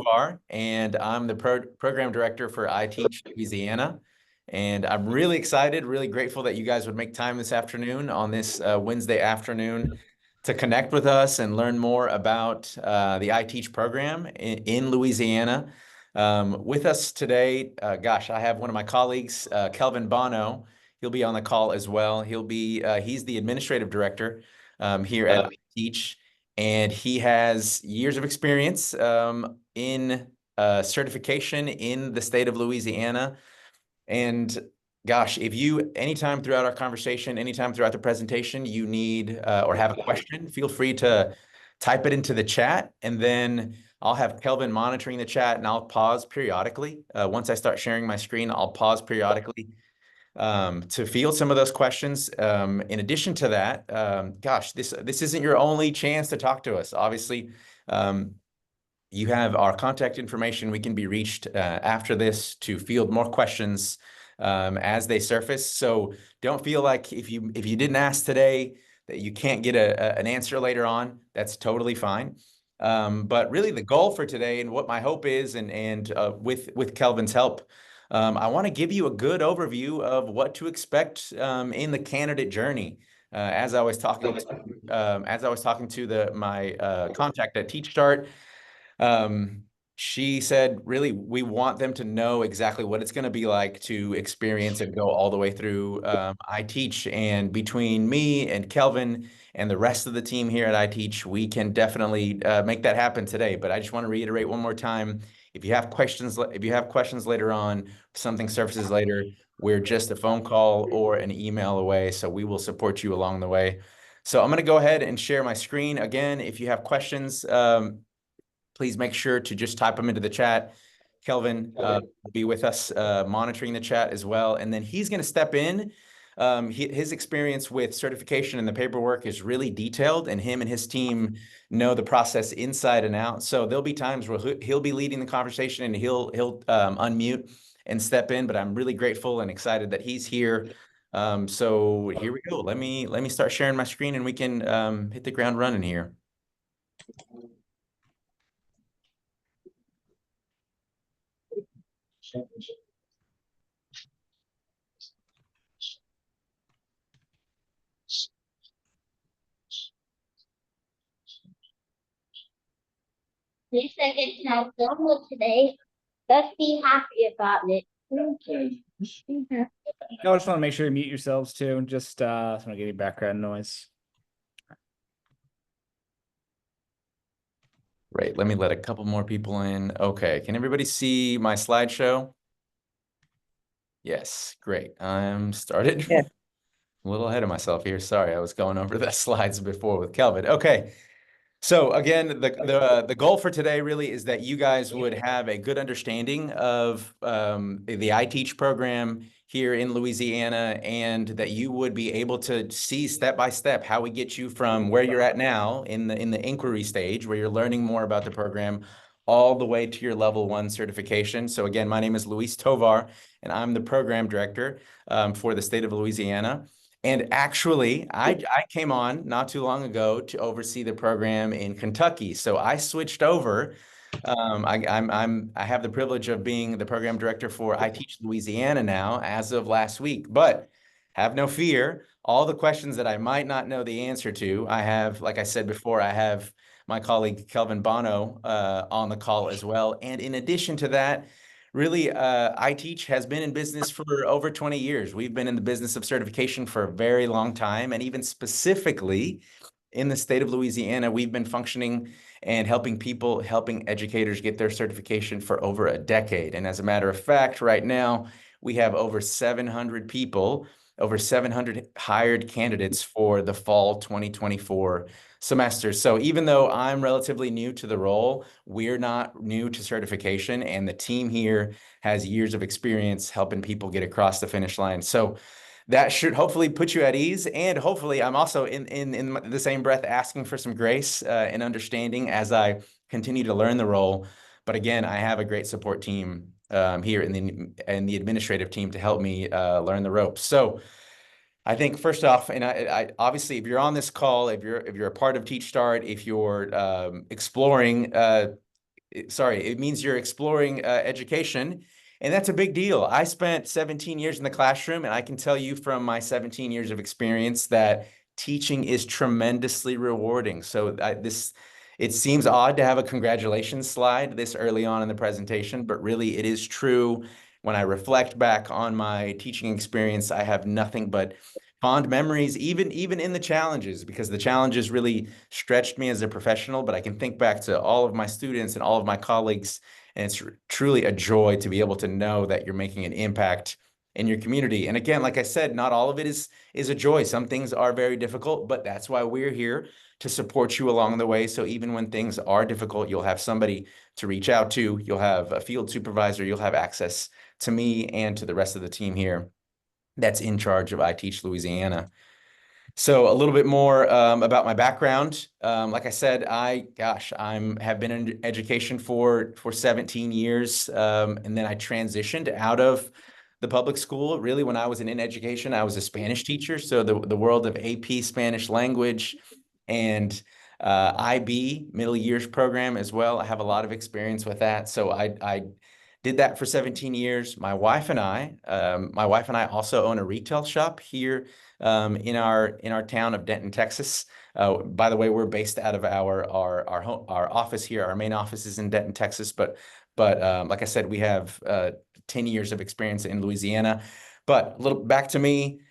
Tovar, and I'm the program director for iteach Louisiana. And I'm really excited, really grateful that you guys would make time this afternoon on this Wednesday afternoon to connect with us and learn more about the iteach program in Louisiana. With us today, I have one of my colleagues, Kelvin Bono. He'll be on the call as well. He's the administrative director here at iteach. And he has years of experience in certification in the state of Louisiana. And gosh, if you, anytime throughout our conversation, anytime throughout the presentation, you need or have a question, feel free to type it into the chat. And then I'll have Kelvin monitoring the chat and I'll pause periodically. Once I start sharing my screen, I'll pause periodically to field some of those questions. In addition to that, this isn't your only chance to talk to us. Obviously, you have our contact information. We can be reached after this to field more questions as they surface. So don't feel like if you didn't ask today that you can't get an answer later on. That's totally fine. But really the goal for today and what my hope is, and with Kelvin's help, I want to give you a good overview of what to expect in the candidate journey. As I was talking to my contact at TeachStart, she said, really, we want them to know exactly what it's going to be like to experience and go all the way through iteach. And between me and Kelvin and the rest of the team here at iteach, we can definitely make that happen today. But I just want to reiterate one more time, if you have questions later on, something surfaces later, we're just a phone call or an email away. So we will support you along the way. So I'm going to go ahead and share my screen. Again, if you have questions, please make sure to just type them into the chat. Kelvin will be with us monitoring the chat as well. And then he's going to step in. His experience with certification and the paperwork is really detailed, and him and his team know the process inside and out. So there'll be times where he'll be leading the conversation and he'll unmute and step in, but I'm really grateful and excited that he's here. So here we go. Let me start sharing my screen and we can hit the ground running here. They said it's not normal today. Let's be happy about it. Okay. I just want to make sure you mute yourselves too. Just want to give you background noise. Great. Let me let a couple more people in. Okay. Can everybody see my slideshow? Yes. Great. I'm started. Yeah. A little ahead of myself here. Sorry, I was going over the slides before with Kelvin. Okay. So again, the goal for today really is that you guys would have a good understanding of the iteach program here in Louisiana, and that you would be able to see step by step how we get you from where you're at now in the inquiry stage, where you're learning more about the program, all the way to your level 1 certification. So again, my name is Luis Tovar, and I'm the program director for the state of Louisiana. And actually, I came on not too long ago to oversee the program in Kentucky. So I switched over. I have the privilege of being the program director for iteach Louisiana now as of last week. But have no fear, all the questions that I might not know the answer to, I have, like I said before, I have my colleague Kelvin Bono on the call as well. And in addition to that, really, iteach has been in business for over 20 years. We've been in the business of certification for a very long time. And even specifically in the state of Louisiana, we've been functioning and helping educators get their certification for over a decade. And as a matter of fact, right now, we have over 700 people, over 700 hired candidates for the fall 2024 semester. So even though I'm relatively new to the role, we're not new to certification, and the team here has years of experience helping people get across the finish line. So that should hopefully put you at ease. And hopefully I'm also in the same breath asking for some grace and understanding as I continue to learn the role. But again, I have a great support team here in the administrative team to help me learn the ropes. So I think first off, and I obviously, if you're on this call, if you're a part of TeachStart, if you're exploring it means you're exploring education. And that's a big deal. I spent 17 years in the classroom, and I can tell you from my 17 years of experience that teaching is tremendously rewarding. So it seems odd to have a congratulations slide this early on in the presentation, but really it is true. When I reflect back on my teaching experience, I have nothing but fond memories, even in the challenges, because the challenges really stretched me as a professional. But I can think back to all of my students and all of my colleagues, and it's truly a joy to be able to know that you're making an impact in your community. And again, like I said, not all of it is a joy. Some things are very difficult, but that's why we're here, to support you along the way. So even when things are difficult, you'll have somebody to reach out to. You'll have a field supervisor. You'll have access to me and to the rest of the team here that's in charge of iteach Louisiana. So a little bit more about my background. Like I said, I have been in education for 17 years, and then I transitioned out of the public school. Really, when I was in education, I was a Spanish teacher. So the world of AP Spanish language and IB middle years program as well. I have a lot of experience with that. So I did that for 17 years. My wife and I also own a retail shop here in our town of Denton, Texas. By the way, we're based out of our office here. Our main office is in Denton, Texas, but like I said, we have 10 years of experience in Louisiana. But a little back to me,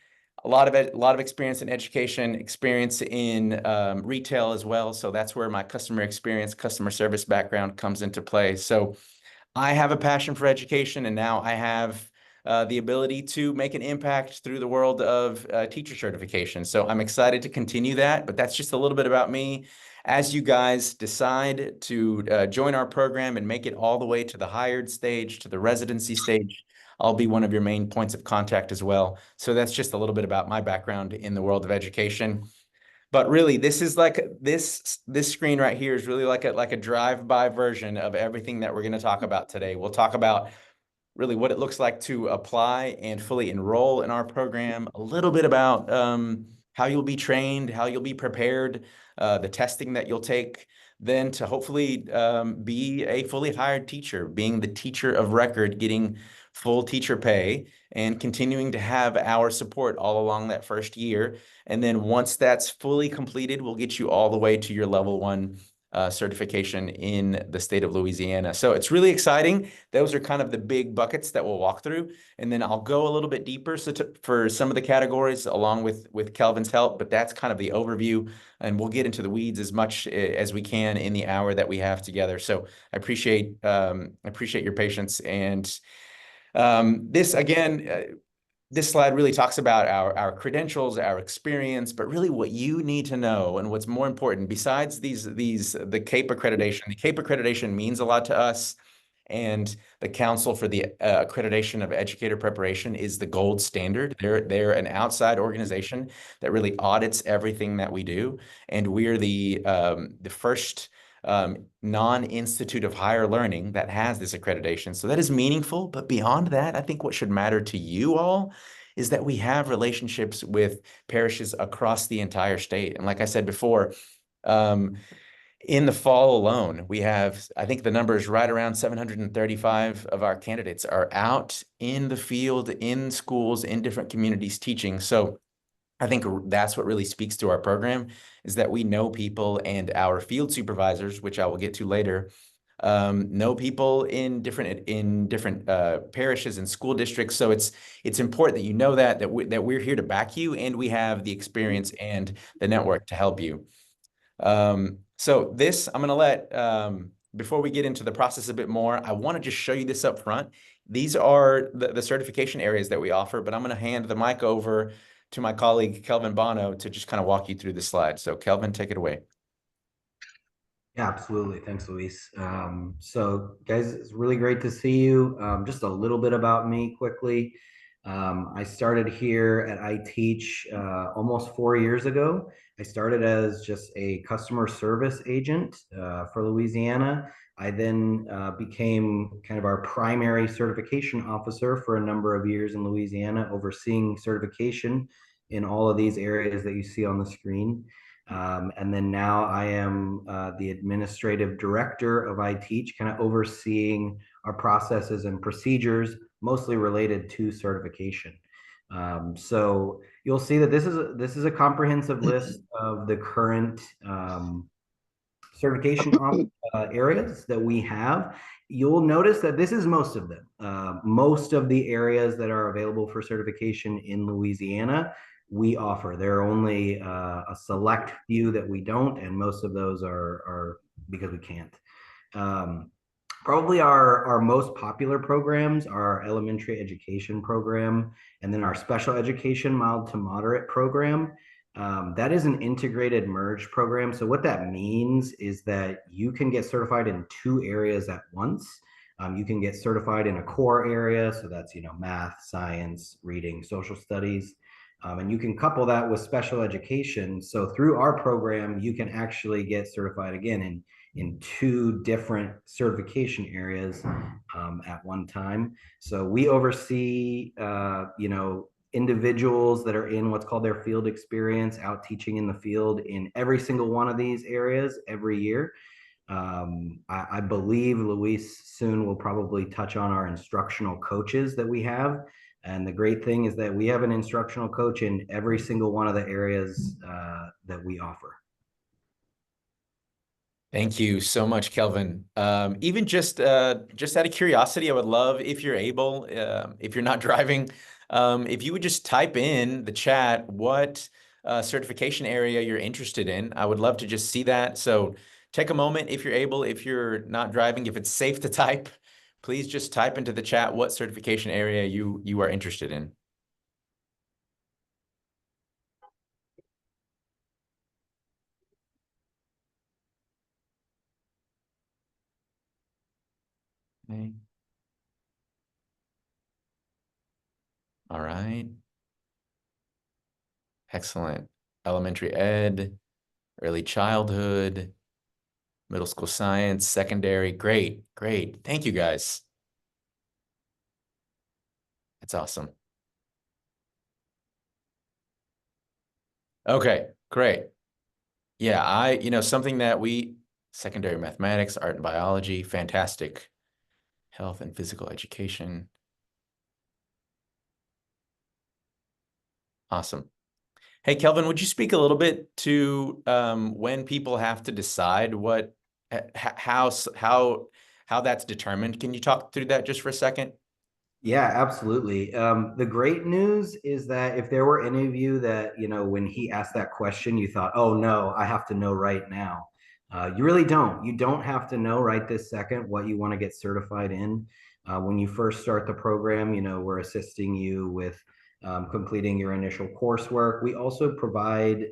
a lot of experience in education, experience in retail as well. So that's where my customer service background comes into play. So I have a passion for education, and now I have the ability to make an impact through the world of teacher certification. So I'm excited to continue that, but that's just a little bit about me. As you guys decide to join our program and make it all the way to the hired stage, to the residency stage, I'll be one of your main points of contact as well. So that's just a little bit about my background in the world of education. But really, this is like this screen right here is really like a drive-by version of everything that we're going to talk about today. We'll talk about really what it looks like to apply and fully enroll in our program, a little bit about how you'll be trained, how you'll be prepared, the testing that you'll take, then to hopefully be a fully hired teacher, being the teacher of record, getting full teacher pay, and continuing to have our support all along that first year. And then once that's fully completed, we'll get you all the way to your level 1 certification in the state of Louisiana. So it's really exciting. Those are kind of the big buckets that we'll walk through. And then I'll go a little bit deeper for some of the categories along with Kelvin's help, but that's kind of the overview, and we'll get into the weeds as much as we can in the hour that we have together. So I appreciate your patience. And this again, this slide really talks about our credentials, our experience, but really what you need to know and what's more important besides the CAPE accreditation. The CAPE accreditation means a lot to us, and the Council for the Accreditation of Educator Preparation is the gold standard. They're an outside organization that really audits everything that we do, and we're the first non-institute of higher learning that has this accreditation. So that is meaningful. But beyond that, I think what should matter to you all is that we have relationships with parishes across the entire state. And like I said before, in the fall alone, we have, I think the number is right around 735 of our candidates are out in the field, in schools, in different communities teaching. So I think that's what really speaks to our program, is that we know people, and our field supervisors, which I will get to later, know people in different parishes and school districts. So it's important that you know that we're here to back you, and we have the experience and the network to help you. So this, I'm going to let, before we get into the process a bit more, I want to just show you this up front. These are the certification areas that we offer, but I'm going to hand the mic over to my colleague, Kelvin Bono, to just kind of walk you through the slide. So Kelvin, take it away. Yeah, absolutely. Thanks, Luis. So guys, it's really great to see you. Just a little bit about me quickly. I started here at iteach almost 4 years ago. I started as just a customer service agent for Louisiana. I then became kind of our primary certification officer for a number of years in Louisiana, overseeing certification in all of these areas that you see on the screen. And then now I am the administrative director of iteach, kind of overseeing our processes and procedures, mostly related to certification. So you'll see that this is a comprehensive list of the current certification areas that we have. You'll notice that this is most of them. Most of the areas that are available for certification in Louisiana, we offer. There are only a select few that we don't, and most of those are because we can't. Probably our most popular programs are our elementary education program, and then our special education mild to moderate program. That is an integrated merge program. So what that means is that you can get certified in 2 areas at once. You can get certified in a core area, so that's math, science, reading, social studies, and you can couple that with special education. So through our program, you can actually get certified again in 2 different certification areas at one time. So we oversee, individuals that are in what's called their field experience, out teaching in the field in every single one of these areas every year. I believe Luis soon will probably touch on our instructional coaches that we have. And the great thing is that we have an instructional coach in every single one of the areas that we offer. Thank you so much, Kelvin. Even just out of curiosity, I would love if you're able, if you're not driving, if you would just type in the chat what certification area you're interested in. I would love to just see that. So take a moment if you're able, if you're not driving, if it's safe to type, please just type into the chat what certification area you are interested in. Okay. All right. Excellent. Elementary ed, early childhood, middle school science, secondary. Great, great. Thank you, guys. That's awesome. Okay, great. Yeah, something that secondary mathematics, art and biology, fantastic. Health and physical education. Awesome. Hey, Kelvin, would you speak a little bit to when people have to decide how that's determined? Can you talk through that just for a second? Yeah, absolutely. The great news is that if there were any of you that, when he asked that question, you thought, oh no, I have to know right now. You really don't. You don't have to know right this second what you want to get certified in. When you first start the program, we're assisting you with completing your initial coursework. We also provide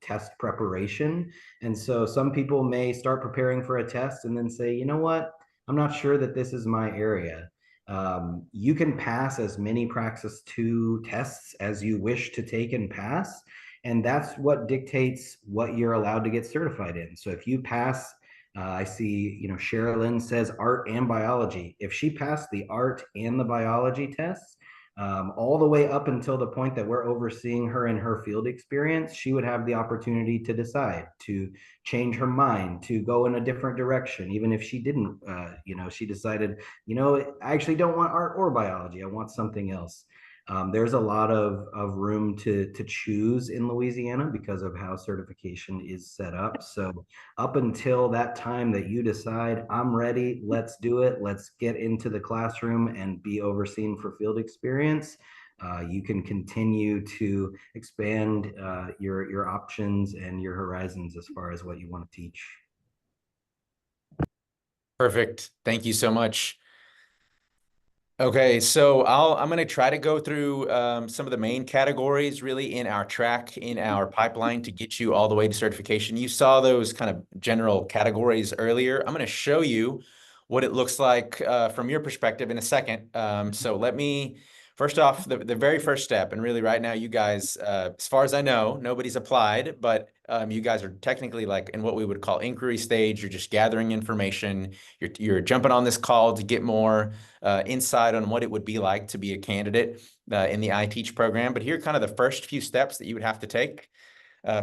test preparation. And so some people may start preparing for a test and then say, you know what, I'm not sure that this is my area. You can pass as many Praxis 2 tests as you wish to take and pass. And that's what dictates what you're allowed to get certified in. So if you pass, I see, Sherilyn says art and biology. If she passed the art and the biology tests, all the way up until the point that we're overseeing her in her field experience, she would have the opportunity to decide to change her mind, to go in a different direction. Even if she didn't, she decided, I actually don't want art or biology. I want something else. There's a lot of room to choose in Louisiana because of how certification is set up. So up until that time that you decide, I'm ready, let's do it, let's get into the classroom and be overseen for field experience, you can continue to expand your options and your horizons as far as what you want to teach. Perfect. Thank you so much. Okay, so I'm going to try to go through some of the main categories really in our track, in our pipeline to get you all the way to certification. You saw those kind of general categories earlier. I'm going to show you what it looks like from your perspective in a second. So let me, first off, the very first step, and really right now you guys, as far as I know, nobody's applied, but you guys are technically like in what we would call inquiry stage. You're just gathering information. You're jumping on this call to get more insight on what it would be like to be a candidate in the iteach program. But here are kind of the first few steps that you would have to take.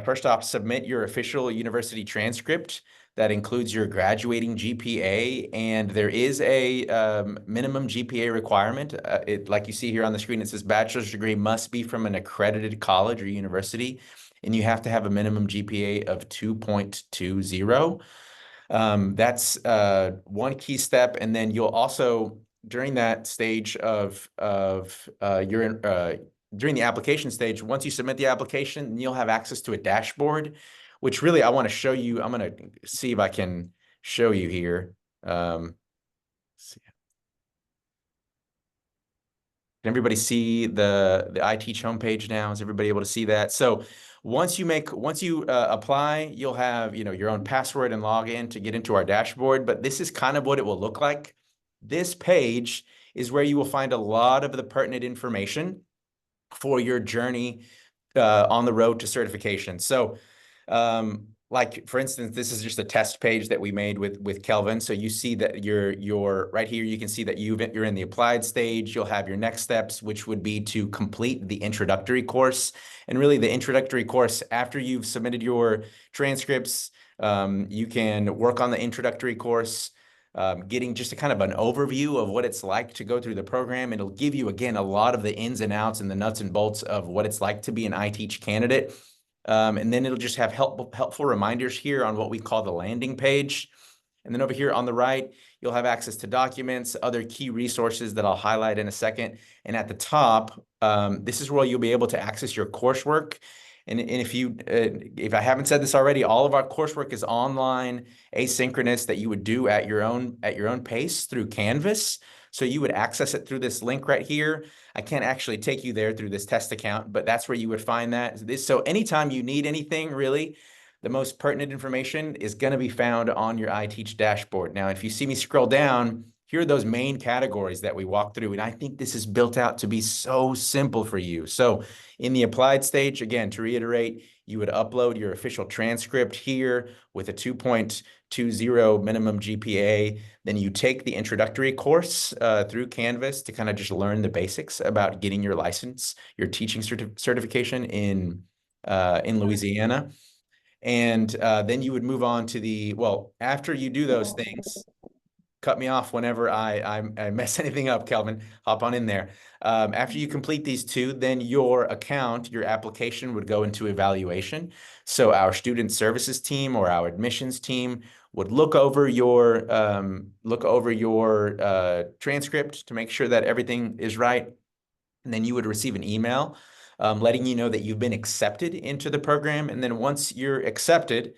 First off, submit your official university transcript that includes your graduating GPA, and there is a minimum GPA requirement. Like you see here on the screen, it says bachelor's degree must be from an accredited college or university, and you have to have a minimum GPA of 2.20. That's one key step, and then you'll also, during that stage of during the application stage, once you submit the application, you'll have access to a dashboard, which really I want to show you. I'm going to see if I can show you here. Let's see. Can everybody see the iteach homepage now? Is everybody able to see that? So once you apply, you'll have, your own password and login to get into our dashboard, but this is kind of what it will look like. This page is where you will find a lot of the pertinent information for your journey on the road to certification. So like for instance, this is just a test page that we made with Kelvin. So you see that you're right here. You can see that you're in the applied stage. You'll have your next steps, which would be to complete the introductory course. And really the introductory course, after you've submitted your transcripts, you can work on the introductory course, getting just a kind of an overview of what it's like to go through the program. It'll give you, again, a lot of the ins and outs and the nuts and bolts of what it's like to be an iteach candidate. And then it'll just have helpful reminders here on what we call the landing page. And then over here on the right, you'll have access to documents, other key resources that I'll highlight in a second. And at the top, this is where you'll be able to access your coursework. And if I haven't said this already, all of our coursework is online, asynchronous, that you would do at your own pace through Canvas. So you would access it through this link right here. I can't actually take you there through this test account, but that's where you would find that. So anytime you need anything, really, the most pertinent information is going to be found on your iteach dashboard. Now, if you see me scroll down, here are those main categories that we walked through. And I think this is built out to be so simple for you. So in the applied stage, again, to reiterate, you would upload your official transcript here with a 2.20 minimum GPA. Then you take the introductory course through Canvas to kind of just learn the basics about getting your license, your teaching certification in Louisiana. And then you would move on to after you do those things, cut me off whenever I mess anything up, Kelvin. Hop on in there. After you complete these two, then your application would go into evaluation. So our student services team or our admissions team would look over your transcript to make sure that everything is right. And then you would receive an email letting you know that you've been accepted into the program. And then once you're accepted,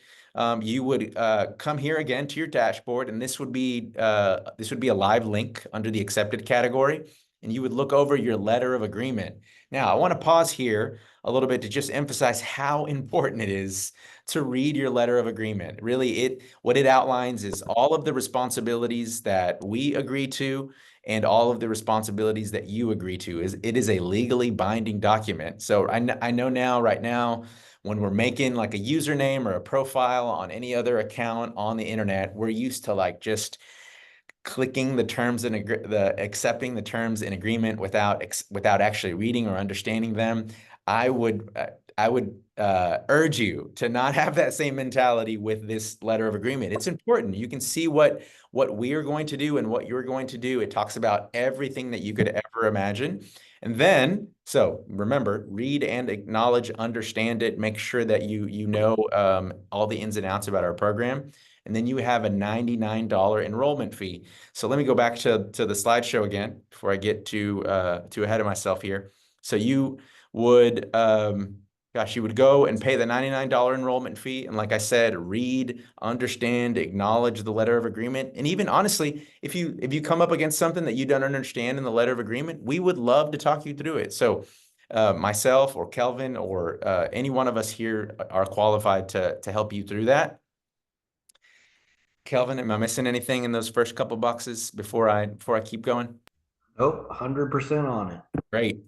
you would come here again to your dashboard, and this would be a live link under the accepted category, and you would look over your letter of agreement. Now, I want to pause here a little bit to just emphasize how important it is to read your letter of agreement. Really, what it outlines is all of the responsibilities that we agree to and all of the responsibilities that you agree to. It is a legally binding document. So I know now, right now, when we're making like a username or a profile on any other account on the internet, we're used to like just clicking the terms and accepting the terms in agreement without actually reading or understanding them. I would urge you to not have that same mentality with this letter of agreement. It's important. You can see what we are going to do and what you're going to do. It talks about everything that you could ever imagine. And then, so remember, read and acknowledge, understand it, make sure that you know all the ins and outs about our program. And then you have a $99 enrollment fee. So let me go back to the slideshow again before I get too ahead of myself here. So you would, you would go and pay the $99 enrollment fee. And like I said, read, understand, acknowledge the letter of agreement. And even honestly, if you come up against something that you don't understand in the letter of agreement, we would love to talk you through it. So myself or Kelvin or any one of us here are qualified to help you through that. Kelvin, am I missing anything in those first couple boxes before I keep going? Nope, 100% on it. Great.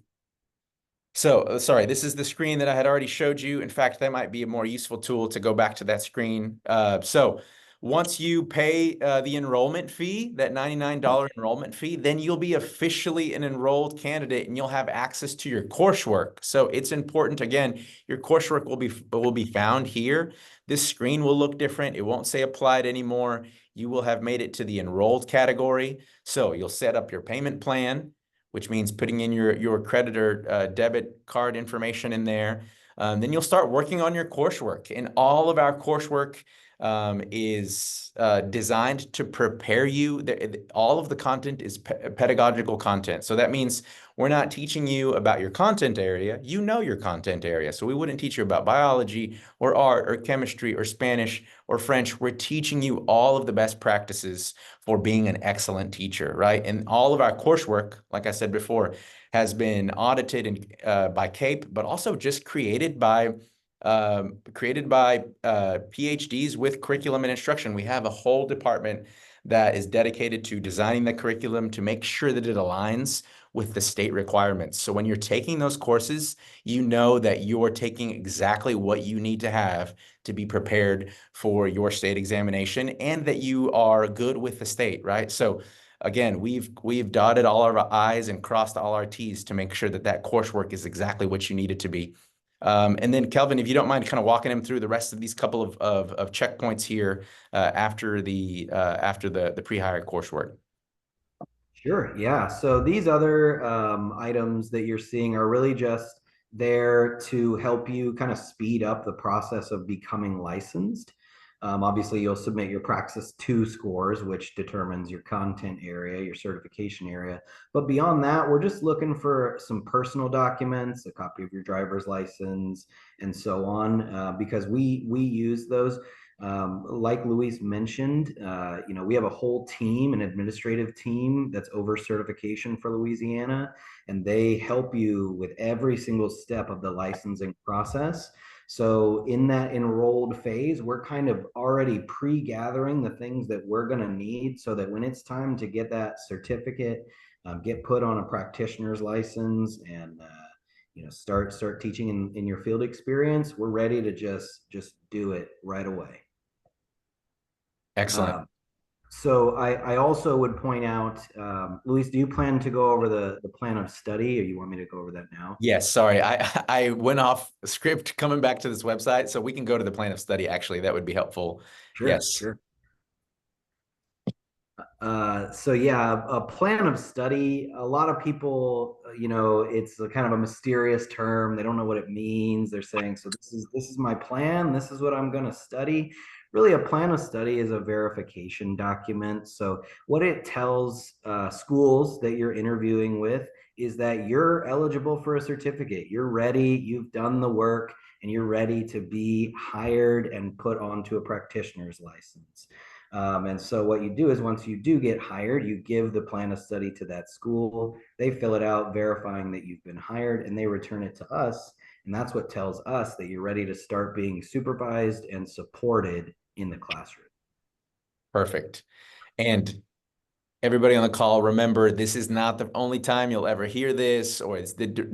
So, sorry, this is the screen that I had already showed you. In fact, that might be a more useful tool to go back to that screen. So Once you pay the enrollment fee, that $99 enrollment fee, then you'll be officially an enrolled candidate and you'll have access to your coursework. So it's important, again, your coursework will be found here. This screen will look different. It won't say applied anymore. You will have made it to the enrolled category. So you'll set up your payment plan, which means putting in your credit or debit card information in there. Then you'll start working on your coursework, and all of our coursework is designed to prepare you. All of the content is pedagogical content. So that means we're not teaching you about your content area. You know your content area. So we wouldn't teach you about biology or art or chemistry or Spanish or French. We're teaching you all of the best practices for being an excellent teacher, right? And all of our coursework, like I said before, has been audited by CAPE, but also just created by PhDs with curriculum and instruction. We have a whole department that is dedicated to designing the curriculum to make sure that it aligns with the state requirements. So when you're taking those courses, you know that you're taking exactly what you need to have to be prepared for your state examination and that you are good with the state, right? So again, we've dotted all our I's and crossed all our T's to make sure that that coursework is exactly what you need it to be. And then Kelvin, if you don't mind kind of walking him through the rest of these couple of checkpoints here after the pre-hire coursework. Sure. Yeah. So these other items that you're seeing are really just there to help you kind of speed up the process of becoming licensed. Obviously, you'll submit your Praxis 2 scores, which determines your content area, your certification area. But beyond that, we're just looking for some personal documents, a copy of your driver's license, and so on, because we use those. Like Luis mentioned, we have a whole team, an administrative team that's over certification for Louisiana, and they help you with every single step of the licensing process. So in that enrolled phase, we're kind of already pre-gathering the things that we're going to need so that when it's time to get that certificate, get put on a practitioner's license and start teaching in your field experience, we're ready to just do it right away. Excellent. So I also would point out, Luis, do you plan to go over the plan of study, or you want me to go over that now? Yes, sorry. I went off script coming back to this website, so we can go to the plan of study, actually. That would be helpful. Sure, Yes. sure. So yeah, a plan of study, a lot of people, it's a kind of a mysterious term. They don't know what it means. They're saying, so this is my plan. This is what I'm going to study. Really, a plan of study is a verification document. So what it tells schools that you're interviewing with is that you're eligible for a certificate. You're ready. You've done the work and you're ready to be hired and put onto a practitioner's license. And so what you do is once you do get hired, you give the plan of study to that school. They fill it out, verifying that you've been hired, and they return it to us. And that's what tells us that you're ready to start being supervised and supported in the classroom. Perfect. And everybody on the call, remember, this is not the only time you'll ever hear this, or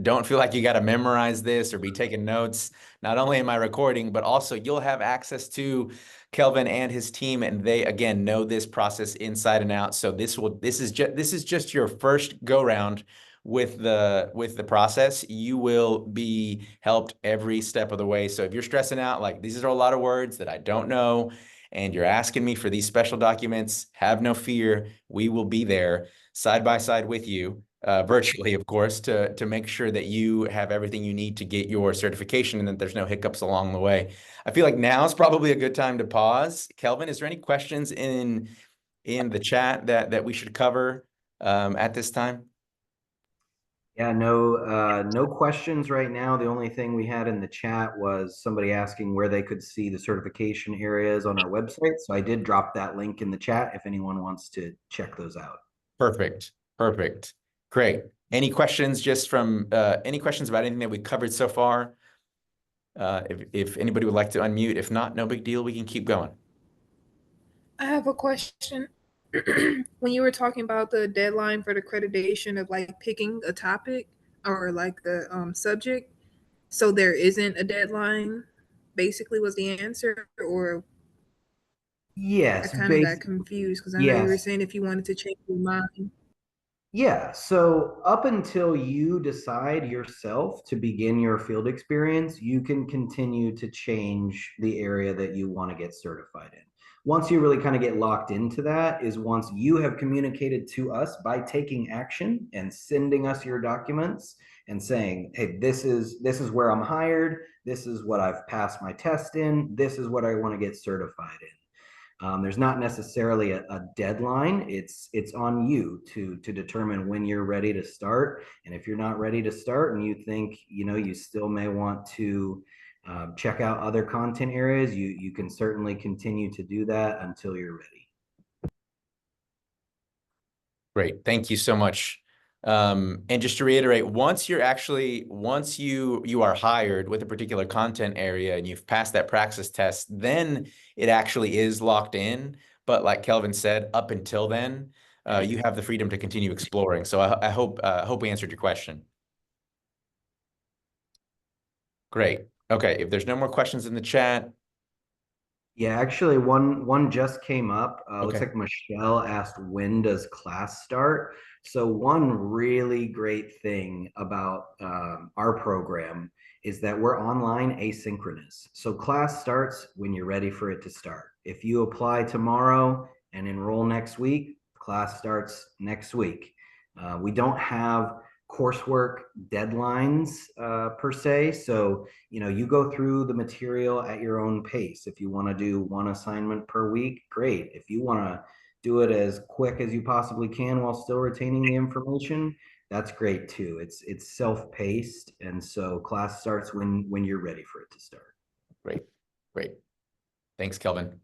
don't feel like you got to memorize this or be taking notes. Not only am I recording, but also you'll have access to Kelvin and his team, and they, again, know this process inside and out. So this is just your first go round with the process. You will be helped every step of the way. So if you're stressing out, like these are a lot of words that I don't know, and you're asking me for these special documents, have no fear. We will be there side by side with you, virtually, of course, to make sure that you have everything you need to get your certification and that there's no hiccups along the way. I feel like now is probably a good time to pause. Kelvin, is there any questions in the chat that we should cover at this time? Yeah, no questions right now. The only thing we had in the chat was somebody asking where they could see the certification areas on our website. So I did drop that link in the chat if anyone wants to check those out. Perfect. Perfect. Great. Any questions any questions about anything that we covered so far? If anybody would like to unmute, if not, no big deal. We can keep going. I have a question. When you were talking about the deadline for the accreditation of like picking a topic or like the subject, so there isn't a deadline, basically was the answer, or? I Yes, kind of got confused because I know you were yes. saying if you wanted to change your mind. Yeah, so up until you decide yourself to begin your field experience, you can continue to change the area that you want to get certified in. Once you really kind of get locked into that is once you have communicated to us by taking action and sending us your documents and saying, "Hey, this is where I'm hired, this is what I've passed my test in, this is what I want to get certified in." There's not necessarily a deadline. It's on you to determine when you're ready to start. And if you're not ready to start and you think you still may want to check out other content areas, you can certainly continue to do that until you're ready. Great. Thank you so much. And just to reiterate, once you are hired with a particular content area and you've passed that praxis test, then it actually is locked in. But like Kelvin said, up until then, you have the freedom to continue exploring. So I hope we answered your question. Great. Okay. If there's no more questions in the chat. Yeah, actually, one just came up. Looks Okay. like Michelle asked, when does class start? So one really great thing about our program is that we're online asynchronous. So class starts when you're ready for it to start. If you apply tomorrow and enroll next week, class starts next week. We don't have coursework deadlines per se. So you go through the material at your own pace. If you want to do one assignment per week, great. If you want to do it as quick as you possibly can while still retaining the information, that's great too. It's self-paced, and so class starts when you're ready for it to start. Great. Great. Thanks, Kelvin.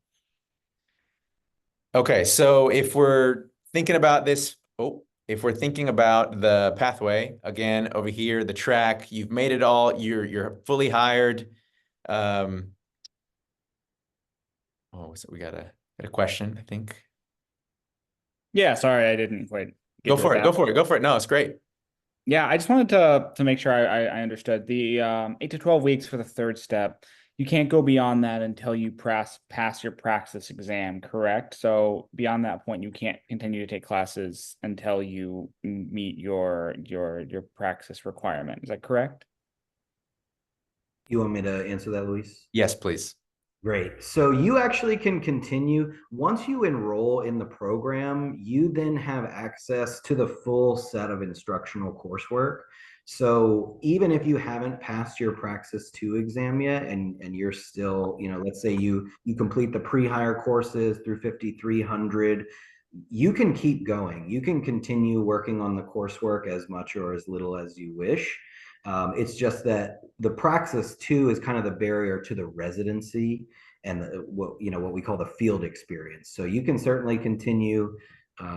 Okay, so if we're thinking about this, if we're thinking about the pathway, again, over here, the track, you've made it all, you're fully hired. So we got a question, I think. Yeah, sorry, I didn't quite get Go to for it, that. go for it, go for it. No, it's great. Yeah, I just wanted to make sure I understood the 8 to 12 weeks for the third step. You can't go beyond that until you pass your praxis exam, correct? So beyond that point, you can't continue to take classes until you meet your praxis requirement. Is that correct? You want me to answer that, Luis? Yes, please. Great. So you actually can continue. Once you enroll in the program, you then have access to the full set of instructional coursework. So even if you haven't passed your Praxis 2 exam yet, and you're still, let's say you complete the pre-hire courses through 5,300, you can keep going. You can continue working on the coursework as much or as little as you wish. It's just that the Praxis 2 is kind of the barrier to the residency and what we call the field experience. So you can certainly continue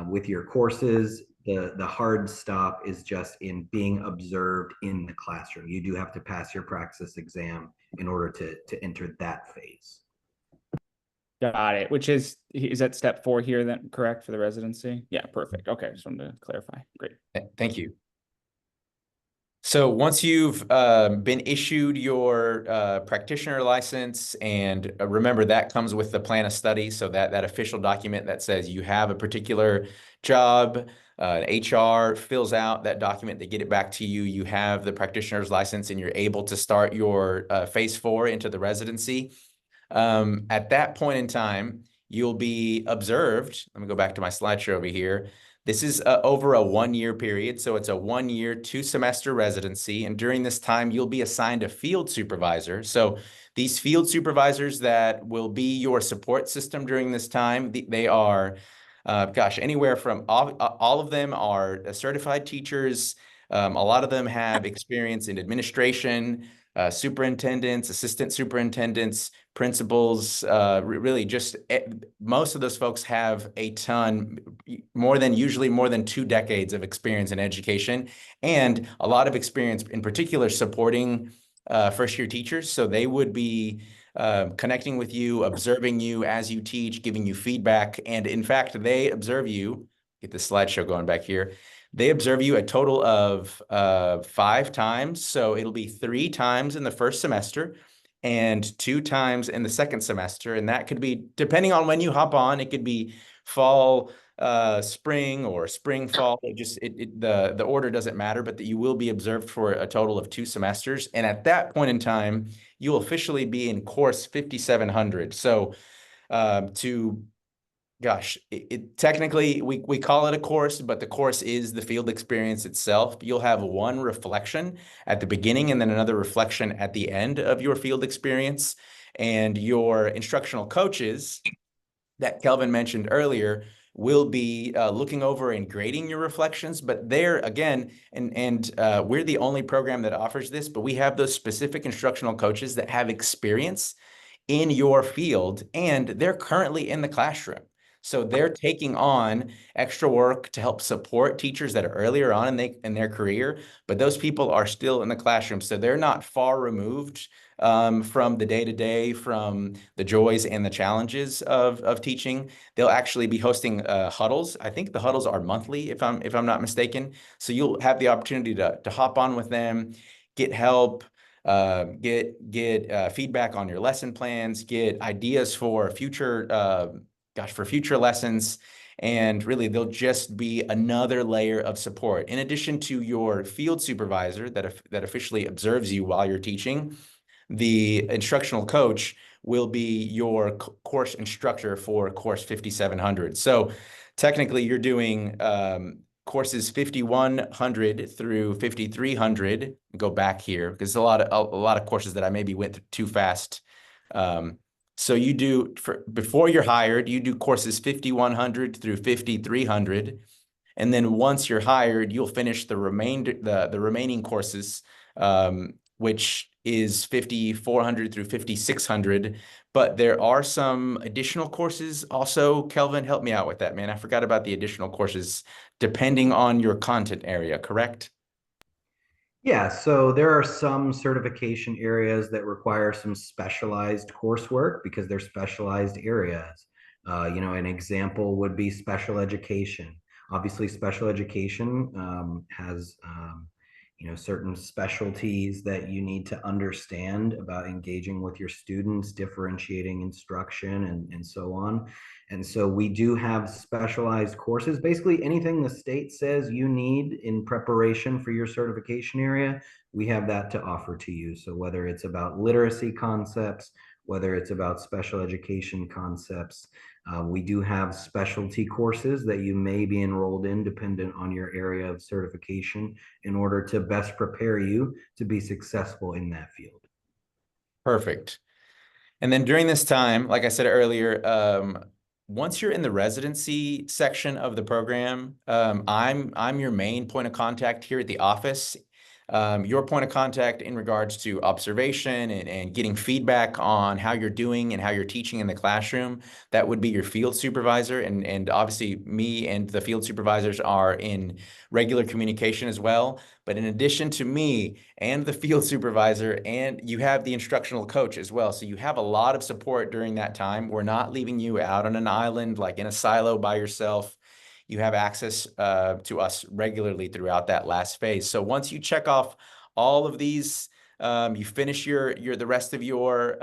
with your courses. The hard stop is just in being observed in the classroom. You do have to pass your Praxis exam in order to enter that phase. Got it. Which is that step 4 here then, correct, for the residency? Yeah, perfect. Okay, just wanted to clarify. Great. Thank you. So once you've been issued your practitioner license, and remember that comes with the plan of study, so that official document that says you have a particular job, HR fills out that document, they get it back to you, you have the practitioner's license, and you're able to start your phase 4 into the residency. At that point in time, you'll be observed. Let me go back to my slideshow over here. This is over a 1-year period. So it's a 1-year, 2-semester residency. And during this time, you'll be assigned a field supervisor. So these field supervisors that will be your support system during this time, they are, anywhere from all of them are certified teachers. A lot of them have experience in administration, superintendents, assistant superintendents, principals, really just most of those folks have a ton, usually more than 2 decades of experience in education, and a lot of experience in particular supporting first-year teachers. So they would be connecting with you, observing you as you teach, giving you feedback. And in fact, they observe you, get the slideshow going back here. They observe you a total of 5 times. So it'll be 3 times in the first semester. and 2 times in the second semester. And that could be, depending on when you hop on, it could be fall, spring, or spring, fall. The order doesn't matter, but that you will be observed for a total of 2 semesters. And at that point in time, you'll officially be in course 5700. So technically we call it a course, but the course is the field experience itself. You'll have one reflection at the beginning and then another reflection at the end of your field experience. And your instructional coaches that Kelvin mentioned earlier will be looking over and grading your reflections. But there again, and we're the only program that offers this, but we have those specific instructional coaches that have experience in your field, and they're currently in the classroom. So they're taking on extra work to help support teachers that are earlier on in their career, but those people are still in the classroom. So they're not far removed from the day-to-day, from the joys and the challenges of teaching. They'll actually be hosting huddles. I think the huddles are monthly, if I'm not mistaken. So you'll have the opportunity to hop on with them, get help, get feedback on your lesson plans, get ideas for future lessons. And really, they'll just be another layer of support. In addition to your field supervisor that officially observes you while you're teaching, the instructional coach will be your course instructor for course 5700. So technically, you're doing courses 5100 through 5300. Go back here because a lot of courses that I maybe went too fast. So you do, before you're hired, you do courses 5100 through 5300. And then once you're hired, you'll finish the remaining courses, which is 5400 through 5600. But there are some additional courses also. Kelvin, help me out with that, man. I forgot about the additional courses depending on your content area, correct? Yeah, so there are some certification areas that require some specialized coursework because they're specialized areas. An example would be special education. Obviously, special education has certain specialties that you need to understand about engaging with your students, differentiating instruction, and so on. And so we do have specialized courses. Basically, anything the state says you need in preparation for your certification area, we have that to offer to you. So whether it's about literacy concepts, whether it's about special education concepts, we do have specialty courses that you may be enrolled in dependent on your area of certification in order to best prepare you to be successful in that field. Perfect. And then during this time, like I said earlier, once you're in the residency section of the program, I'm your main point of contact here at the office. Your point of contact in regards to observation and getting feedback on how you're doing and how you're teaching in the classroom, that would be your field supervisor. And obviously me and the field supervisors are in regular communication as well. But in addition to me and the field supervisor, and you have the instructional coach as well. So you have a lot of support during that time. We're not leaving you out on an island, like in a silo by yourself. You have access to us regularly throughout that last phase. So once you check off all of these, you finish the rest of your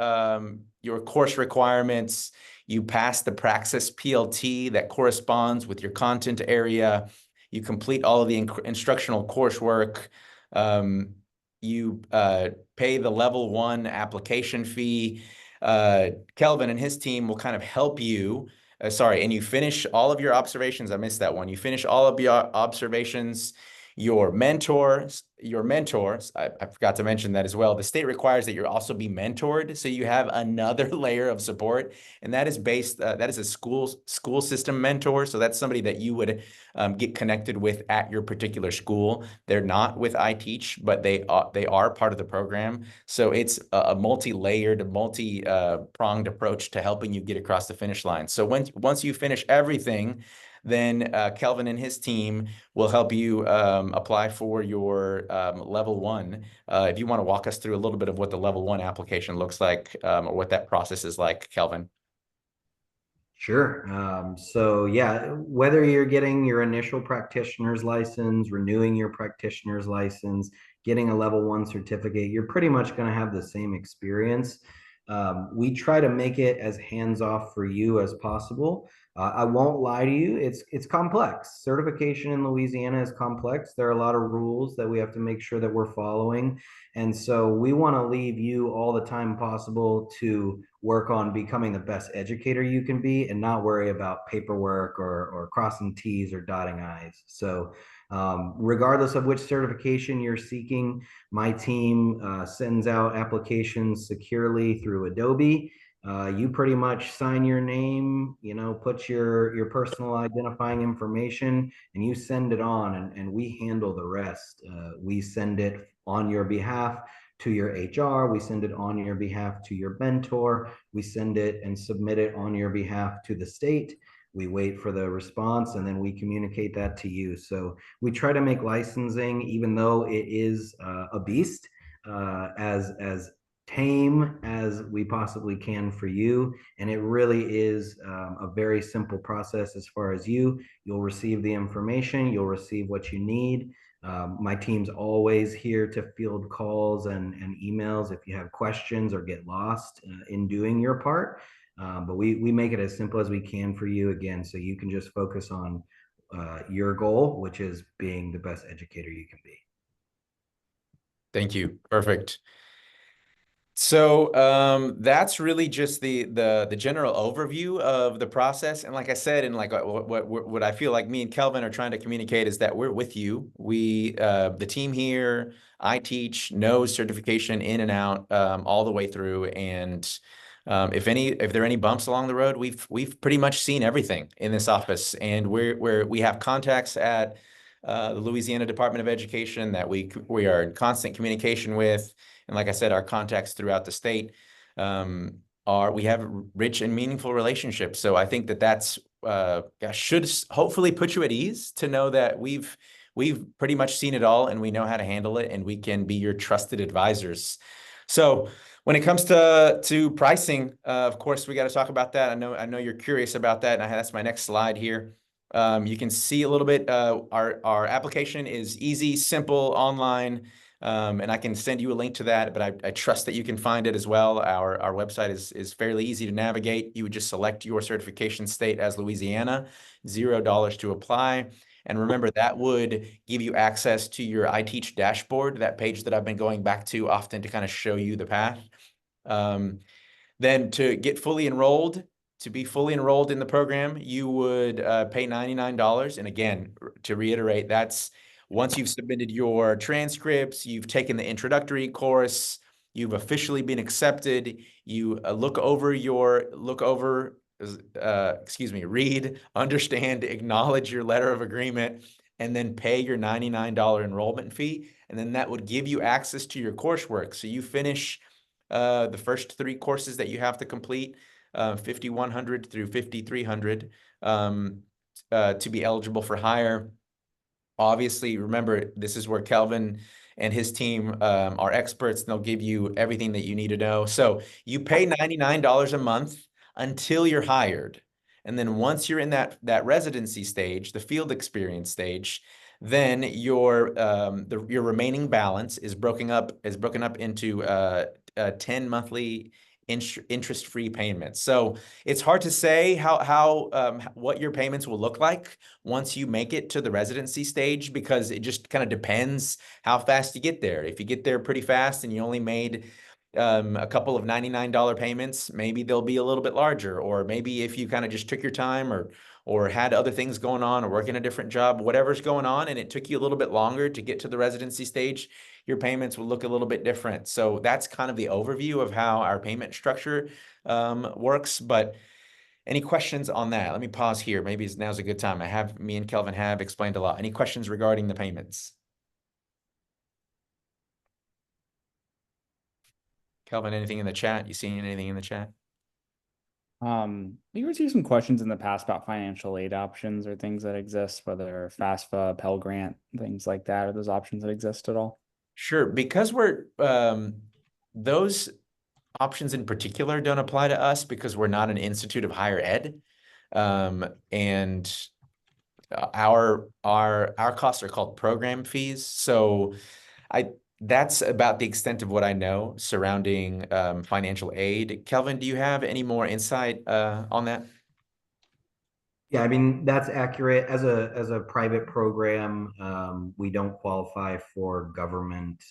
course requirements, you pass the Praxis PLT that corresponds with your content area, you complete all of the instructional coursework, you pay the level 1 application fee. Kelvin and his team will kind of help you. And you finish all of your observations. I missed that one. You finish all of your observations. Your mentors, I forgot to mention that as well. The state requires that you also be mentored. So you have another layer of support. And that is that is a school system mentor. So that's somebody that you would get connected with at your particular school. They're not with iteach, but they are part of the program. So it's a multi-layered, multi-pronged approach to helping you get across the finish line. So once you finish everything, then Kelvin and his team will help you apply for your level 1. If you want to walk us through a little bit of what the level 1 application looks like or what that process is like, Kelvin. Sure. So yeah, whether you're getting your initial practitioner's license, renewing your practitioner's license, getting a level 1 certificate, you're pretty much going to have the same experience. We try to make it as hands-off for you as possible. I won't lie to you, it's complex. Certification in Louisiana is complex. There are a lot of rules that we have to make sure that we're following. And so we want to leave you all the time possible to work on becoming the best educator you can be and not worry about paperwork or crossing T's or dotting I's. So regardless of which certification you're seeking, my team sends out applications securely through Adobe. You pretty much sign your name, put your personal identifying information, and you send it on, and we handle the rest. We send it on your behalf to your HR, we send it on your behalf to your mentor, we send it and submit it on your behalf to the state. We wait for the response and then we communicate that to you. So we try to make licensing, even though it is a beast, as tame as we possibly can for you. And it really is a very simple process as far as you'll receive the information, you'll receive what you need. My team's always here to field calls and emails if you have questions or get lost in doing your part. But we make it as simple as we can for you, again, so you can just focus on your goal, which is being the best educator you can be. Thank you. Perfect. So that's really just the general overview of the process. And like I said, and like what I feel like me and Kelvin are trying to communicate is that we're with you. We the team here, iteach, knows certification in and out all the way through. And if there are any bumps along the road, we've pretty much seen everything in this office, and we have contacts at the Louisiana Department of Education that we are in constant communication with. And like I said, our contacts throughout the state we have rich and meaningful relationships. So I think that's should hopefully put you at ease to know that we've pretty much seen it all and we know how to handle it, and we can be your trusted advisors. So when it comes to pricing, of course, we got to talk about that. I know you're curious about that, and that's my next slide here. You can see a little bit. Our application is easy, simple, online. And I can send you a link to that, but I trust that you can find it as well. Our website is fairly easy to navigate. You would just select your certification state as Louisiana, $0 to apply. And remember, that would give you access to your iteach dashboard, that page that I've been going back to often to kind of show you the path. Then to get fully enrolled, to be fully enrolled in the program, you would pay $99. And again, to reiterate, that's once you've submitted your transcripts, you've taken the introductory course, you've officially been accepted, you read, understand, acknowledge your letter of agreement, and then pay your $99 enrollment fee. And then that would give you access to your coursework. So you finish the first 3 courses that you have to complete, 5100 through 5300, to be eligible for hire. Obviously, remember, this is where Kelvin and his team are experts, and they'll give you everything that you need to know. So you pay $99 a month until you're hired. And then once you're in that residency stage, the field experience stage, then your remaining balance is broken up into 10 monthly interest-free payments. So it's hard to say what your payments will look like once you make it to the residency stage, because it just kind of depends how fast you get there. If you get there pretty fast and you only made a couple of $99 payments, maybe they'll be a little bit larger. Or maybe if you kind of just took your time or had other things going on or working a different job, whatever's going on, and it took you a little bit longer to get to the residency stage, your payments will look a little bit different. So that's kind of the overview of how our payment structure works. But any questions on that? Let me pause here. Maybe now's a good time. Me and Kelvin have explained a lot. Any questions regarding the payments? Kelvin, anything in the chat? You seeing anything in the chat? We received some questions in the past about financial aid options or things that exist, whether FAFSA, Pell Grant, things like that. Are those options that exist at all? Sure, because those options in particular don't apply to us because we're not an institute of higher ed. And our costs are called program fees. So that's about the extent of what I know surrounding financial aid. Kelvin, do you have any more insight on that? Yeah, I mean, that's accurate. As a private program, we don't qualify for government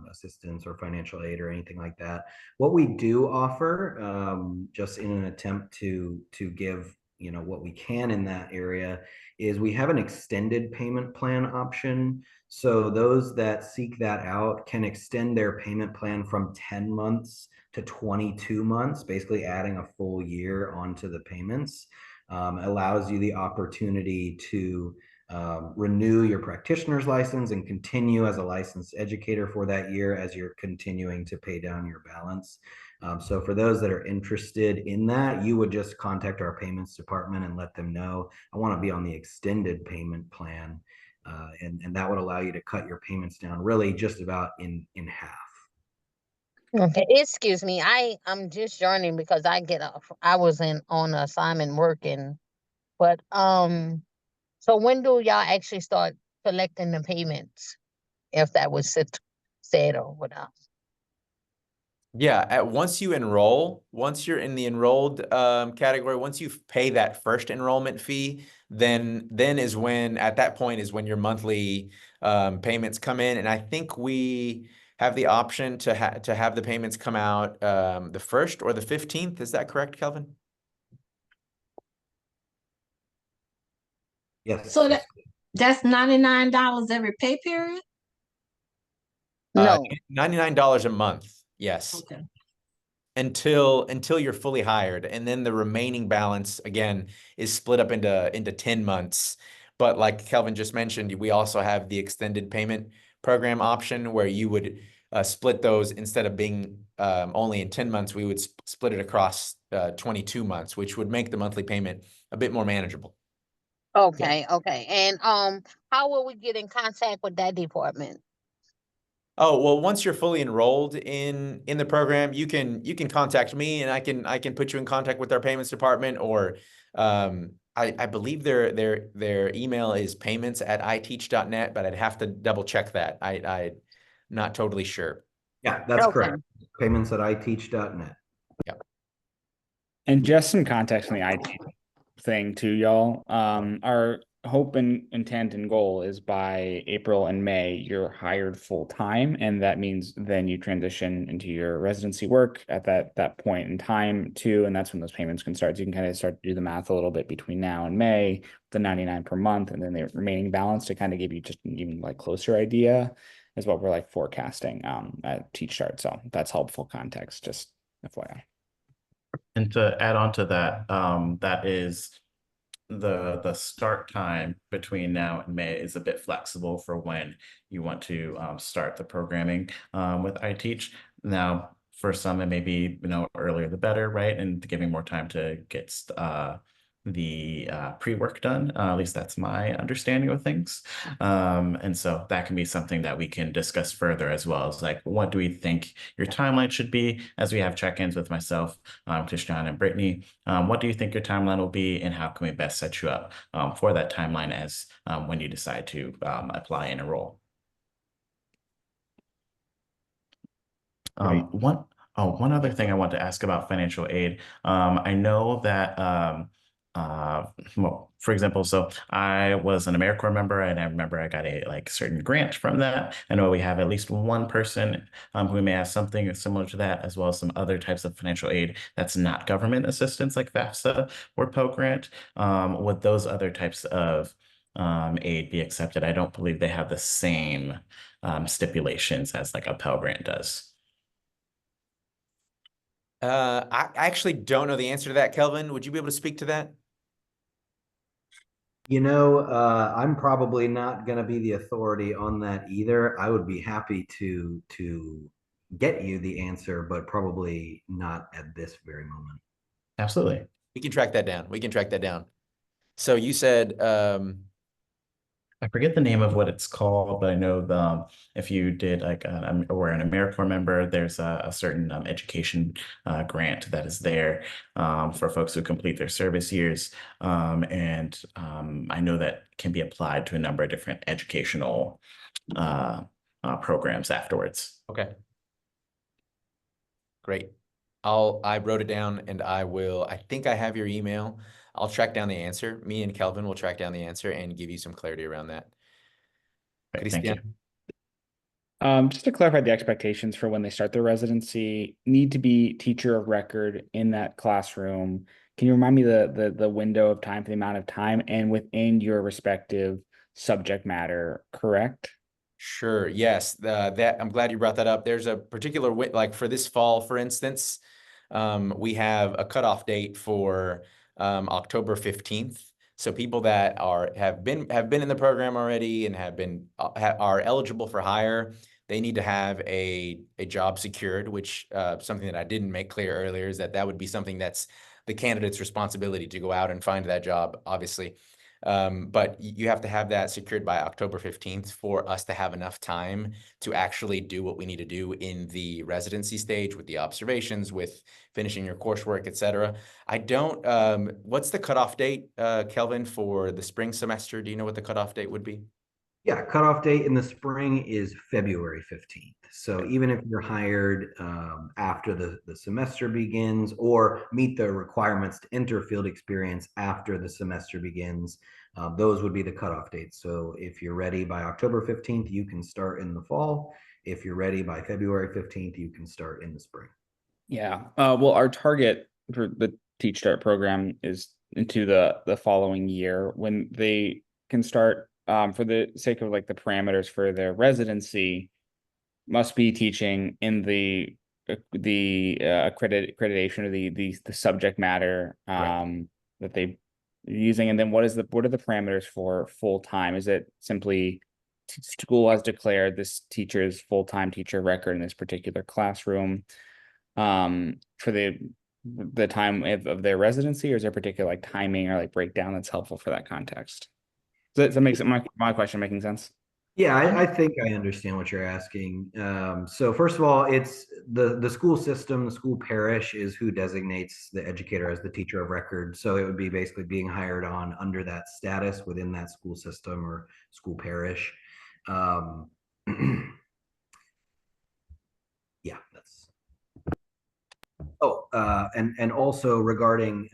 assistance or financial aid or anything like that. What we do offer, just in an attempt to give, you know, what we can in that area, is we have an extended payment plan option. So those that seek that out can extend their payment plan from 10 months to 22 months, basically adding a full year onto the payments. Allows you the opportunity to renew your practitioner's license and continue as a licensed educator for that year as you're continuing to pay down your balance. So for those that are interested in that, you would just contact our payments department and let them know, I want to be on the extended payment plan. And that would allow you to cut your payments down really just about in half. Okay, excuse me. I'm just joining because I was on assignment working, but so when do y'all actually start collecting the payments? If that was said or whatnot. Yeah, once you enroll, once you're in the enrolled category, once you pay that first enrollment fee, then is when, at that point is when your monthly payments come in. And I think we have the option to have the payments come out the 1st or the 15th. Is that correct, Kelvin? Yes. So that's $99 every pay period? No. $99 a month. Yes. Okay. Until you're fully hired, and then the remaining balance again is split up into 10 months. But like Kelvin just mentioned, we also have the extended payment program option where you would split those, instead of being only in 10 months, we would split it across 22 months, which would make the monthly payment a bit more manageable. Okay, okay. And how will we get in contact with that department? Oh, well, once you're fully enrolled in the program, you can contact me, and I can put you in contact with our payments department, or I believe their email is payments@iteach.net, but I'd have to double check that. I'm not totally sure. Yeah, that's Okay. correct. Payments@iteach.net. And just some context on the IT thing too, y'all. Our hope and intent and goal is by April and May, you're hired full time. And that means then you transition into your residency work at that point in time too. And that's when those payments can start. So you can kind of start to do the math a little bit between now and May, the 99 per month, and then the remaining balance to kind of give you just an even like closer idea is what we're like forecasting at Teach Start. So that's helpful context, just FYI. And to add on to that, that is the start time between now and May is a bit flexible for when you want to start the programming with iteach. Now, for some, it may be, you know, earlier the better, right? And giving more time to get the pre-work done. At least that's my understanding of things. And so that can be something that we can discuss further, as well as like, what do we think your timeline should be, as we have check-ins with myself, Tishjan and Brittany. What do you think your timeline will be, and how can we best set you up for that timeline as when you decide to apply and enroll? One other thing I want to ask about financial aid. I know that well, for example, so I was an AmeriCorps member, and I remember I got a like certain grant from that. I know we have at least one person who may have something similar to that, as well as some other types of financial aid that's not government assistance, like FAFSA or Pell Grant. Would those other types of aid be accepted? I don't believe they have the same stipulations as like a Pell Grant does. I actually don't know the answer to that, Kelvin. Would you be able to speak to that? You know, I'm probably not going to be the authority on that either. I would be happy to get you the answer, but probably not at this very moment. Absolutely. We can track that down. We can track that down. So you said I forget the name of what it's called, but I know if you did like or an AmeriCorps member, there's a certain education grant that is there for folks who complete their service years. I know that can be applied to a number of different educational programs afterwards. Okay. Great. I wrote it down and I think I have your email. I'll track down the answer. Me and Kelvin will track down the answer and give you some clarity around that. Great, thank you. Just to clarify the expectations for when they start their residency, need to be teacher of record in that classroom. Can you remind me the window of time for the amount of time and within your respective subject matter, correct? Sure. Yes. That I'm glad you brought that up. There's a particular like for this fall, for instance, we have a cutoff date for October 15th. So people that have been in the program already and are eligible for hire, they need to have a job secured, which something that I didn't make clear earlier is that would be something that's the candidate's responsibility to go out and find that job, obviously. But you have to have that secured by October 15th for us to have enough time to actually do what we need to do in the residency stage with the observations, with finishing your coursework, et cetera. What's the cutoff date, Kelvin, for the spring semester? Do you know what the cutoff date would be? Yeah, cutoff date in the spring is February 15th. So even if you're hired after the semester begins or meet the requirements to enter field experience after the semester begins, those would be the cutoff dates. So if you're ready by October 15th, you can start in the fall. If you're ready by February 15th, you can start in the spring. Yeah. Well, our target for the Teach Start program is into the following year when they can start, for the sake of like the parameters for their residency, must be teaching in the accreditation or the subject matter that they using. And then what are the parameters for full time? Is it simply school has declared this teacher's full-time teacher record in this particular classroom for the time of their residency, or is there a particular like timing or like breakdown that's helpful for that context? Does that makes my question making sense? Yeah, I think I understand what you're asking. So first of all, it's the school system, the school parish is who designates the educator as the teacher of record. So it would be basically being hired on under that status within that school system or school parish. Yeah, that's. Oh, and also regarding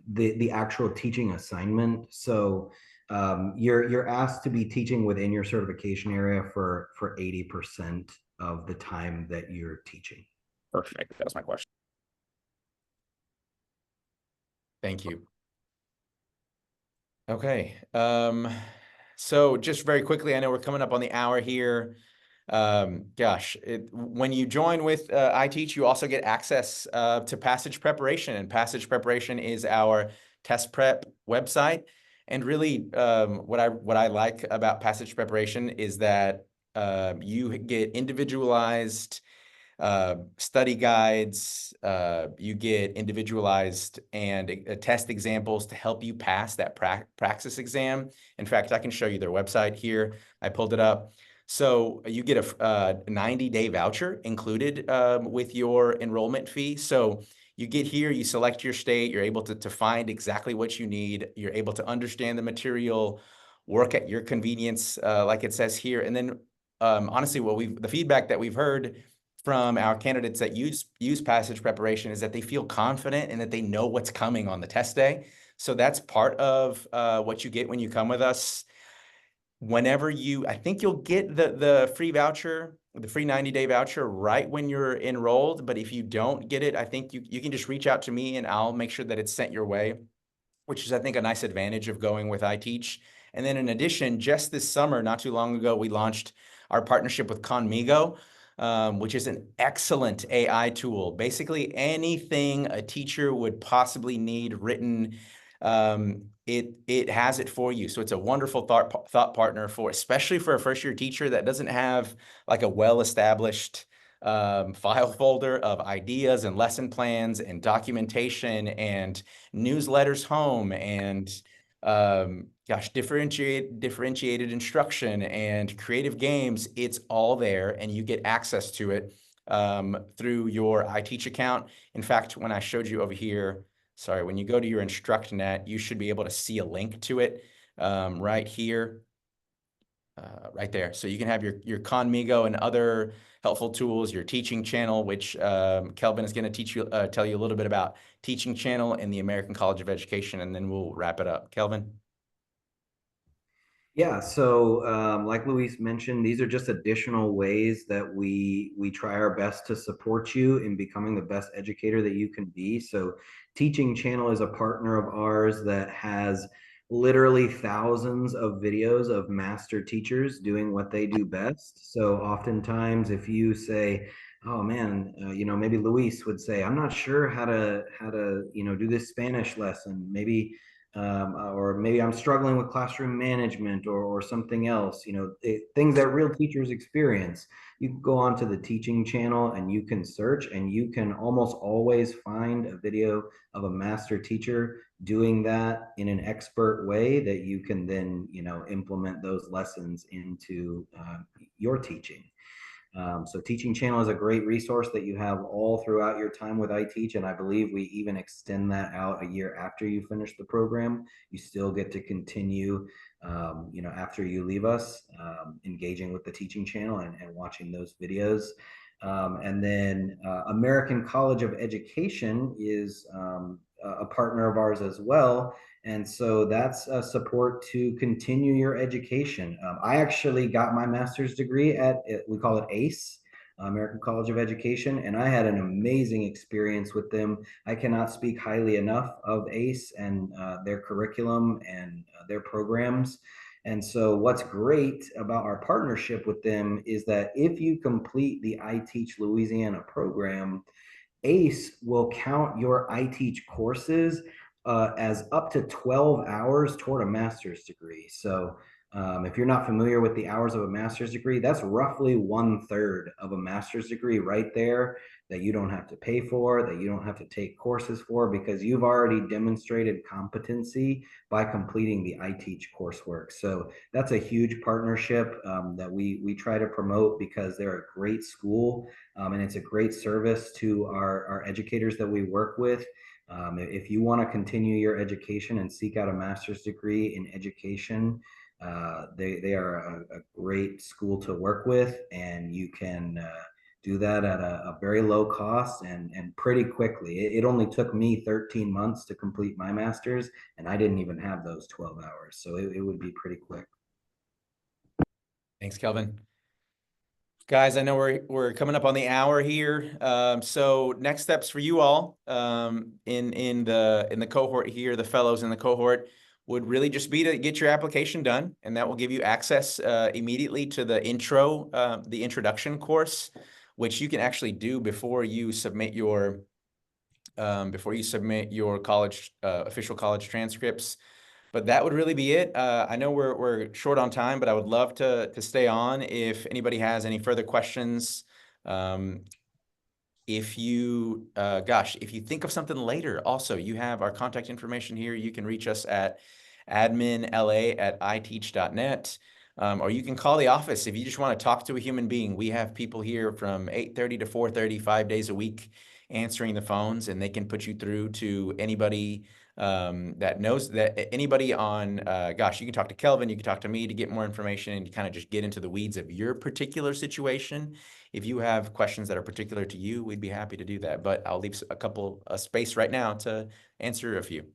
the actual teaching assignment. So you're asked to be teaching within your certification area for 80% of the time that you're teaching. Perfect. That was my question. Thank you. Okay. So just very quickly, I know we're coming up on the hour here. When you join with iteach, you also get access to passage preparation, and passage preparation is our test prep website. And really, what I like about passage preparation is that you get individualized study guides, you get individualized and test examples to help you pass that praxis exam. In fact, I can show you their website here. I pulled it up. So you get a 90-day voucher included with your enrollment fee. So you get here, you select your state, you're able to find exactly what you need. You're able to understand the material, work at your convenience, like it says here. And then honestly, the feedback that we've heard from our candidates that use passage preparation is that they feel confident and that they know what's coming on the test day. So that's part of what you get when you come with us. I think you'll get the free voucher, the free 90-day voucher right when you're enrolled. But if you don't get it, I think you can just reach out to me and I'll make sure that it's sent your way, which is, I think, a nice advantage of going with iteach. And then in addition, just this summer, not too long ago, we launched our partnership with Conmigo, which is an excellent AI tool. Basically, anything a teacher would possibly need written, it has it for you. So it's a wonderful thought partner especially for a first-year teacher that doesn't have like a well-established file folder of ideas and lesson plans and documentation and newsletters home and gosh, differentiated instruction and creative games, it's all there, and you get access to it through your iteach account. In fact, when I showed you over here, sorry, when you go to your InstructNet, you should be able to see a link to it right here, right there. So you can have your Conmigo and other helpful tools, your teaching channel, which Kelvin is going to tell you a little bit about teaching channel and the American College of Education, and then we'll wrap it up. Kelvin? Yeah, so like Luis mentioned, these are just additional ways that we try our best to support you in becoming the best educator that you can be. So Teaching Channel is a partner of ours that has literally thousands of videos of master teachers doing what they do best. So oftentimes if you say, oh man, maybe Luis would say, I'm not sure how to do this Spanish lesson. Maybe or maybe I'm struggling with classroom management or something else, things that real teachers experience. You can go onto the Teaching Channel and you can search, and you can almost always find a video of a master teacher doing that in an expert way that you can then, implement those lessons into your teaching. So Teaching Channel is a great resource that you have all throughout your time with iteach, and I believe we even extend that out a year after you finish the program. You still get to continue, after you leave us, engaging with the Teaching Channel and watching those videos. And then American College of Education is a partner of ours as well. And so that's a support to continue your education. I actually got my master's degree at, we call it ACE, American College of Education, and I had an amazing experience with them. I cannot speak highly enough of ACE and their curriculum and their programs. And so what's great about our partnership with them is that if you complete the iteach Louisiana program, ACE will count your iteach courses as up to 12 hours toward a master's degree. So if you're not familiar with the hours of a master's degree, that's roughly 1/3 of a master's degree right there that you don't have to pay for, that you don't have to take courses for, because you've already demonstrated competency by completing the iteach coursework. So that's a huge partnership that we try to promote because they're a great school and it's a great service to our educators that we work with. If you want to continue your education and seek out a master's degree in education, they are a great school to work with, and you can do that at a very low cost and pretty quickly. It only took me 13 months to complete my master's, and I didn't even have those 12 hours. So it would be pretty quick. Thanks, Kelvin. Guys, I know we're coming up on the hour here. So next steps for you all in the cohort here, the fellows in the cohort, would really just be to get your application done, and that will give you access immediately to the introduction course, which you can actually do before you submit your college official college transcripts. But that would really be it. I know we're short on time, but I would love to stay on if anybody has any further questions. If you think of something later, also, you have our contact information here. You can reach us at adminla@iteach.net, or you can call the office if you just want to talk to a human being. We have people here from 8:30 to 4:30, 5 days a week, answering the phones, and they can put you through to anybody that knows that anybody on, you can talk to Kelvin, you can talk to me to get more information and kind of just get into the weeds of your particular situation. If you have questions that are particular to you, we'd be happy to do that. But I'll leave a space right now to answer a few.